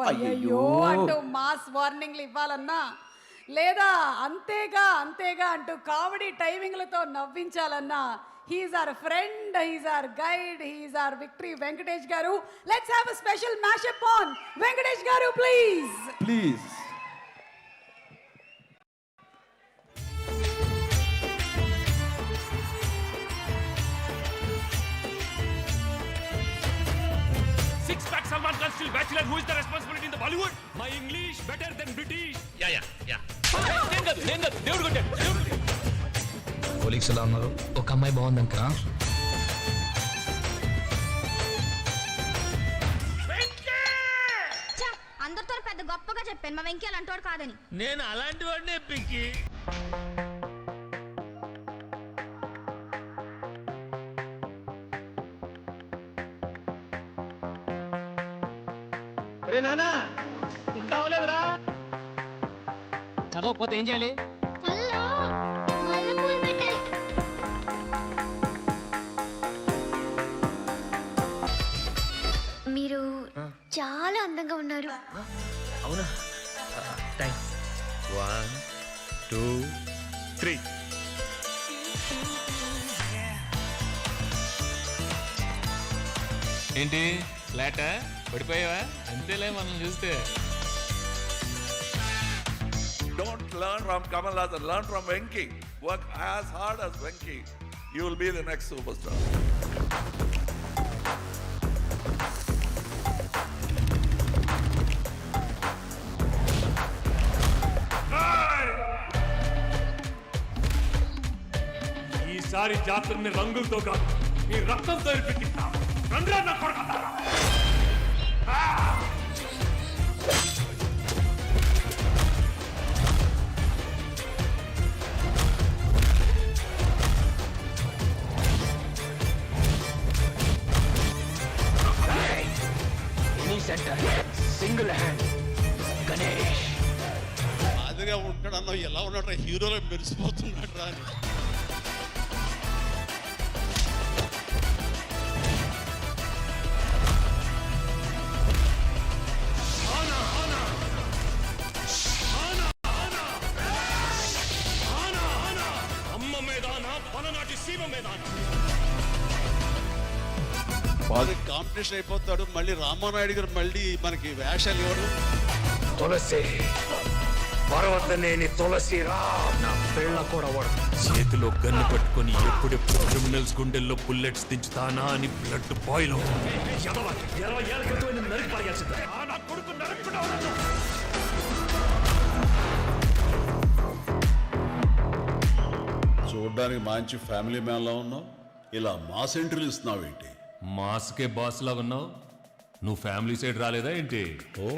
అయ్యో అంటూ మాస్ వార్నింగ్లు ఇవ్వాలన్నా లేదా అంతేగా అంటూ కామెడీ టైమింగ్లతో నవ్వించాలన్నా he's our friend, he's our guide, he's our victory Venkatesh garu. Let's have a special mashup on Venkatesh garu please. Please. Six pack Salman Khan still bachelor. Who is the responsibility in the Bollywood? My English better than British. Yeah. నేను కాదు, దేవుడు కొట్టాడు. Colleagues ఎలా ఉన్నారు? ఒక అమ్మాయి బాగుందంట. అందరితో పెద్ద గొప్పగా చెప్పాను మా వెంకీ అలాంటి కాదని. నేను అలాంటి వాడినే పింకి. చదవకపోతే ఏం చేయాలి? మీరు చాలా అందంగా ఉన్నారు. అవునా? థ్యాంక్స్. 1 2 3. ఏంటి ఫ్లాటా? పడిపోయావా? అంతేలే మనం చూస్తే. Don't learn from Kamal Haasan, learn from Venki. Work as hard as Venki. You will be the next superstar. ఈసారి జాతరని రంగులతో కాదు నీ రక్తంతో ఇరిపిస్తా. రండ్రా నా కొడుకు. Single hand Ganesh. అదిగా ఉంటాడు అన్న, ఎలా ఉన్నాడు హీరోలో మెరిసిపోతున్నాడు రా అని. అమ్మ మేదాన పలనాటి సీమ మేదాన. కాంపిటీషన్ అయిపోతాడు మళ్ళీ. రామానాయుడు గారు మళ్ళీ మనకి వేషాలు ఇవ్వడం. తులసి పర్వతనేని తులసి రా నా పిల్ల కూడా వాడు. చేతిలో గన్ను పట్టుకొని ఎప్పుడెప్పుడు క్రిమినల్స్ గుండెల్లో బుల్లెట్స్ దించుతానా అని బ్లడ్ బాయిల్ అవుతుంది. 20 ఏళ్ళ క్రితం నరికి పడేసింది. నా కొడుకు నరకకుండా ఉన్నాడు. చూడడానికి మంచి ఫ్యామిలీ మ్యాన్ లా ఉన్నావు, ఇలా మాస్ ఎంట్రీలు ఇస్తున్నావు ఏంటి? మాస్కే బాస్ లాగా ఉన్నావు. నువ్వు ఫ్యామిలీ సైడ్ రాలేదా ఏంటి? ఓ